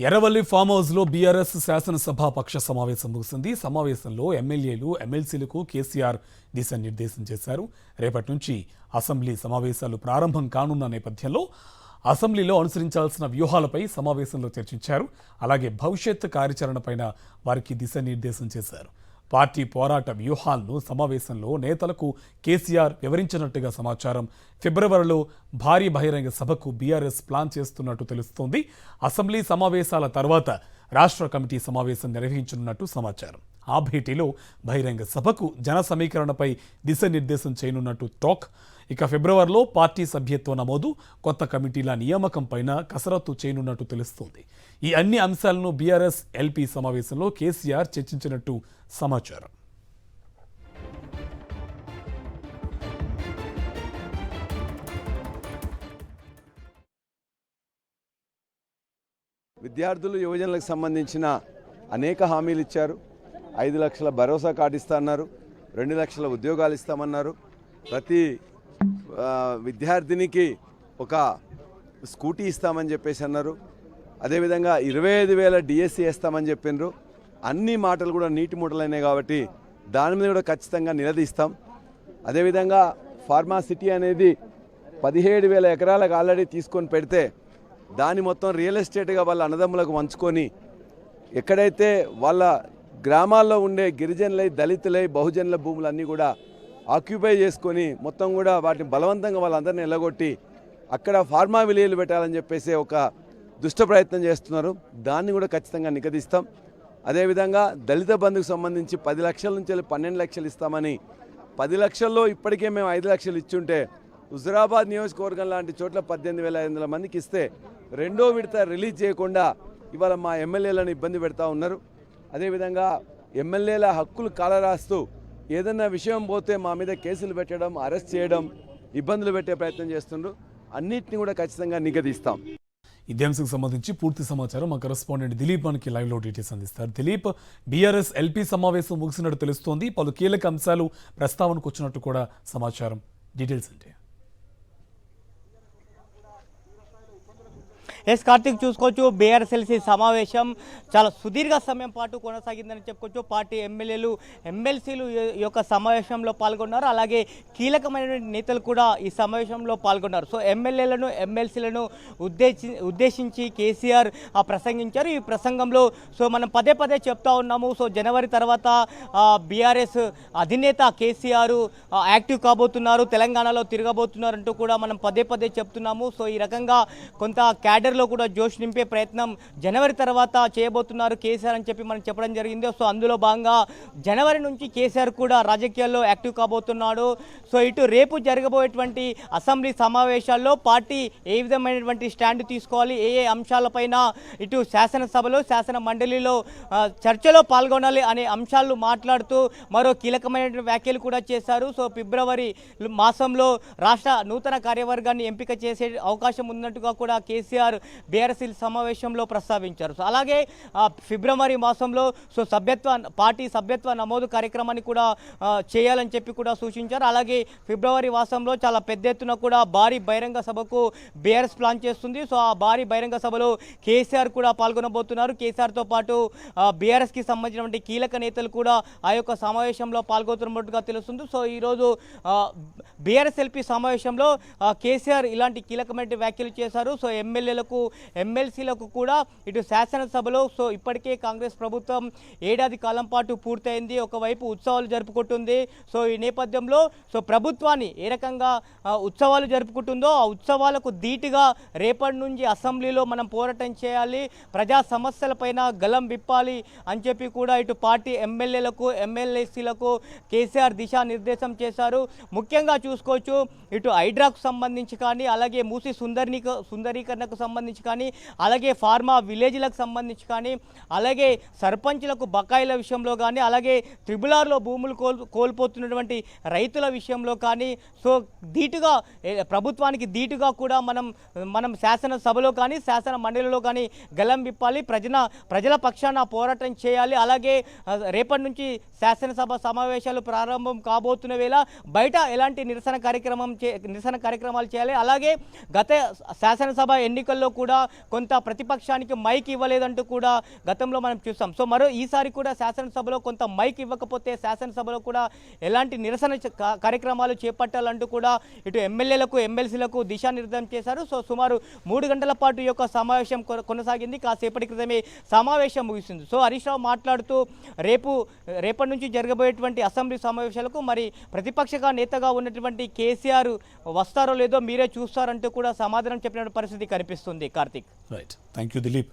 Erravalli form హౌస్లో BRS శాసనసభ పక్ష సమావేశం ముగిసింది. సమావేశంలో ఎమ్మెల్యేలు ఎమ్మెల్సీలకు కేసీఆర్ దిశానిర్దేశం చేశారు. రేపటి నుంచి అసెంబ్లీ సమావేశాలు ప్రారంభం కానున్న నేపథ్యంలో అసెంబ్లీలో అనుసరించాల్సిన వ్యూహాలపై సమావేశంలో చర్చించారు. అలాగే భవిష్యత్ కార్యాచరణపైన వారికి దిశానిర్దేశం చేశారు. పార్టీ పోరాట వ్యూహాలను సమావేశంలో నేతలకు కేసీఆర్ వివరించినట్టుగా సమాచారం. ఫిబ్రవరిలో భారీ బహిరంగ సభకు బీఆర్ఎస్ ప్లాన్ చేస్తున్నట్టు తెలుస్తోంది. అసెంబ్లీ సమావేశాల తర్వాత రాష్ట్ర కమిటీ సమావేశం నిర్వహించనున్నట్టు సమాచారం. ఆ భేటీలో బహిరంగ సభకు జన సమీకరణపై దిశానిర్దేశం చేయనున్నట్టు టాక్. ఇక ఫిబ్రవరిలో పార్టీ సభ్యత్వ నమోదు, కొత్త కమిటీల నియామకం పైన కసరత్తు చేయనున్నట్టు తెలుస్తోంది. ఈ అన్ని అంశాలను బీఆర్ఎస్ ఎల్పీ సమావేశంలో కేసీఆర్ చర్చించినట్టు సమాచారం. విద్యార్థులు యువజనులకు సంబంధించిన అనేక హామీలు ఇచ్చారు. 5 లక్షల భరోసా కార్డు ఇస్తా అన్నారు, 2 లక్షల ఉద్యోగాలు ఇస్తామన్నారు, ప్రతి విద్యార్థినికి ఒక స్కూటీ ఇస్తామని చెప్పేసి అన్నారు. అదేవిధంగా 25,000 డిఎస్సి వేస్తామని చెప్పినారు. అన్ని మాటలు కూడా నీటి మూటలైనాయి కాబట్టి దాని మీద కూడా ఖచ్చితంగా నిలదీస్తాం. అదేవిధంగా ఫార్మా సిటీ అనేది 17,000 ఎకరాలకు ఆల్రెడీ తీసుకొని పెడితే దాని మొత్తం రియల్ ఎస్టేట్గా వాళ్ళ అన్నదమ్ములకు వంచుకొని ఎక్కడైతే వాళ్ళ గ్రామాల్లో ఉండే గిరిజనులై, దళితులై, బహుజనుల భూములన్నీ కూడా ఆక్యుపై చేసుకొని మొత్తం కూడా వాటిని బలవంతంగా వాళ్ళందరినీ ఎల్లగొట్టి అక్కడ ఫార్మా విలేజ్లు పెట్టాలని చెప్పేసి ఒక దుష్ట ప్రయత్నం చేస్తున్నారు. దాన్ని కూడా ఖచ్చితంగా నిగదీస్తాం. అదేవిధంగా దళిత బంధుకు సంబంధించి 10 లక్షల నుంచి 12 లక్షలు ఇస్తామని, 10 లక్షల్లో ఇప్పటికే మేము 5 లక్షలు ఇచ్చుంటే హుజురాబాద్ నియోజకవర్గం లాంటి చోట్ల 18,500 మందికి ఇస్తే రెండో విడత రిలీజ్ చేయకుండా ఇవాళ మా ఎమ్మెల్యేలను ఇబ్బంది పెడతా ఉన్నారు. అదేవిధంగా ఎమ్మెల్యేల హక్కులు కాలరాస్తూ ఏదన్నా విషయం పోతే మా మీద కేసులు పెట్టడం, అరెస్ట్ చేయడం, ఇబ్బందులు పెట్టే ప్రయత్నం చేస్తున్నారు. అన్నిటిని కూడా ఖచ్చితంగా నిగదీస్తాం. ఇదే అంశకు సంబంధించి పూర్తి సమాచారం మా కరెస్పాండెంట్ దిలీప్ మనకి లైవ్లో డీటెయిల్స్ అందిస్తారు. దిలీప్, బీఆర్ఎస్ ఎల్పీ సమావేశం ముగిసినట్టు తెలుస్తోంది. పలు కీలక అంశాలు ప్రస్తావనకు వచ్చినట్టు కూడా సమాచారం. డీటెయిల్స్ అంటే ఎస్ కార్తీక్, చూసుకోవచ్చు బీఆర్ఎస్ఎల్సీ సమావేశం చాలా సుదీర్ఘ సమయం పాటు కొనసాగిందని చెప్పుకోవచ్చు. పార్టీ ఎమ్మెల్యేలు ఎమ్మెల్సీలు ఈ యొక్క సమావేశంలో పాల్గొన్నారు. అలాగే కీలకమైన నేతలు కూడా ఈ సమావేశంలో పాల్గొన్నారు. సో ఎమ్మెల్యేలను ఎమ్మెల్సీలను ఉద్దేశించి కేసీఆర్ ప్రసంగించారు. ఈ ప్రసంగంలో మనం పదే పదే చెప్తా ఉన్నాము. సో జనవరి తర్వాత బీఆర్ఎస్ అధినేత కేసీఆర్ యాక్టివ్ కాబోతున్నారు, తెలంగాణలో తిరగబోతున్నారు అంటూ కూడా మనం పదే పదే చెప్తున్నాము. సో ఈ రకంగా కొంత క్యాడర్ లో కూడా జోష్ నింపే ప్రయత్నం జనవరి తర్వాత చేయబోతున్నారు కేసీఆర్ అని చెప్పి మనం చెప్పడం జరిగింది. సో అందులో భాగంగా జనవరి నుంచి కేసీఆర్ కూడా రాజకీయాల్లో యాక్టివ్ కాబోతున్నాడు. సో ఇటు రేపు జరగబోయేటువంటి అసెంబ్లీ సమావేశాల్లో పార్టీ ఏ విధమైనటువంటి స్టాండ్ తీసుకోవాలి, ఏ అంశాలపైన ఇటు శాసనసభలో శాసన మండలిలో చర్చలో పాల్గొనాలి అనే అంశాలు మాట్లాడుతూ మరో కీలకమైన వ్యాఖ్యలు కూడా చేశారు. సో ఫిబ్రవరి మాసంలో రాష్ట్ర నూతన కార్యవర్గాన్ని ఎంపిక చేసే అవకాశం ఉన్నట్టుగా కూడా కేసీఆర్ బీఆర్ఎస్ సమావేశంలో ప్రస్తావించారు. సో అలాగే ఫిబ్రవరి మాసంలో పార్టీ సభ్యత్వ నమోదు కార్యక్రమాన్ని కూడా చేయాలని చెప్పి కూడా సూచించారు. అలాగే ఫిబ్రవరి మాసంలో చాలా పెద్ద ఎత్తున కూడా భారీ బహిరంగ సభకు బీఆర్ఎస్ ప్లాన్ చేస్తుంది. సో ఆ భారీ బహిరంగ సభలో కేసీఆర్ కూడా పాల్గొనబోతున్నారు. కేసీఆర్తో పాటు బీఆర్ఎస్కి సంబంధించినటువంటి కీలక నేతలు కూడా ఆ యొక్క సమావేశంలో పాల్గొతున్నట్టుగా తెలుస్తుంది. సో ఈరోజు బీఆర్ఎస్ ఎల్పీ సమావేశంలో కేసీఆర్ ఇలాంటి కీలకమైన వ్యాఖ్యలు చేశారు. సో ఎమ్మెల్యేలకు ఎమ్మెల్సీలకు కూడా ఇటు శాసనసభలో సో ఇప్పటికే కాంగ్రెస్ ప్రభుత్వం ఏడాది కాలం పాటు పూర్తయింది, ఒకవైపు ఉత్సవాలు జరుపుకుంటుంది. సో ఈ నేపథ్యంలో సో ప్రభుత్వాన్ని ఏ రకంగా ఉత్సవాలు జరుపుకుంటుందో ఆ ఉత్సవాలకు ధీటుగా రేపటి నుంచి అసెంబ్లీలో మనం పోరాటం చేయాలి, ప్రజా సమస్యలపైన గలం విప్పాలి అని చెప్పి కూడా ఇటు పార్టీ ఎమ్మెల్యేలకు ఎమ్మెల్యేసీలకు కేసీఆర్ దిశానిర్దేశం చేశారు. ముఖ్యంగా చూసుకోవచ్చు ఇటు హైడ్రాకు సంబంధించి కానీ, అలాగే మూసీ సుందరీకరణకు సంబంధించి కానీ, అలాగే ఫార్మా విలేజ్లకు సంబంధించి కానీ, అలాగే సర్పంచ్లకు బకాయిల విషయంలో కానీ, అలాగే త్రిబులార్లో భూములు కోల్పోతున్నటువంటి రైతుల విషయంలో కానీ సో ధీటుగా ప్రభుత్వానికి ధీటుగా కూడా మనం శాసనసభలో కానీ శాసన మండలిలో కానీ గలం విప్పాలి, ప్రజల పక్షాన పోరాటం చేయాలి. అలాగే రేపటి నుంచి శాసనసభ సమావేశాలు ప్రారంభం కాబోతున్న వేళ బయట ఎలాంటి నిరసన కార్యక్రమాలు చేయాలి. అలాగే గత శాసనసభ ఎన్నికల్లో సభలో కూడా కొంత ప్రతిపక్షానికి మైక్ ఇవ్వలేదంటూ కూడా గతంలో మనం చూస్తాం. సో ఈసారి కూడా శాసనసభలో కొంత మైక్ ఇవ్వకపోతే శాసనసభలో కూడా ఎలాంటి నిరసన కార్యక్రమాలు చేపట్టాలంటూ కూడా ఇటు ఎమ్మెల్యేలకు ఎమ్మెల్సీలకు దిశానిర్దేశం చేశారు. సో సుమారు 3 గంటల పాటు ఈ యొక్క సమావేశం కొనసాగింది. కాసేపటి క్రితమే సమావేశం ముగిసింది. సో హరీష్ రావు మాట్లాడుతూ రేపటి నుంచి జరగబోయేటువంటి అసెంబ్లీ సమావేశాలకు మరి ప్రతిపక్ష నేతగా ఉన్నటువంటి కేసీఆర్ వస్తారో లేదో మీరే చూస్తారంటూ కూడా సమాధానం చెప్పిన పరిస్థితి కనిపిస్తుంది. Karthik, right, thank you Dilip.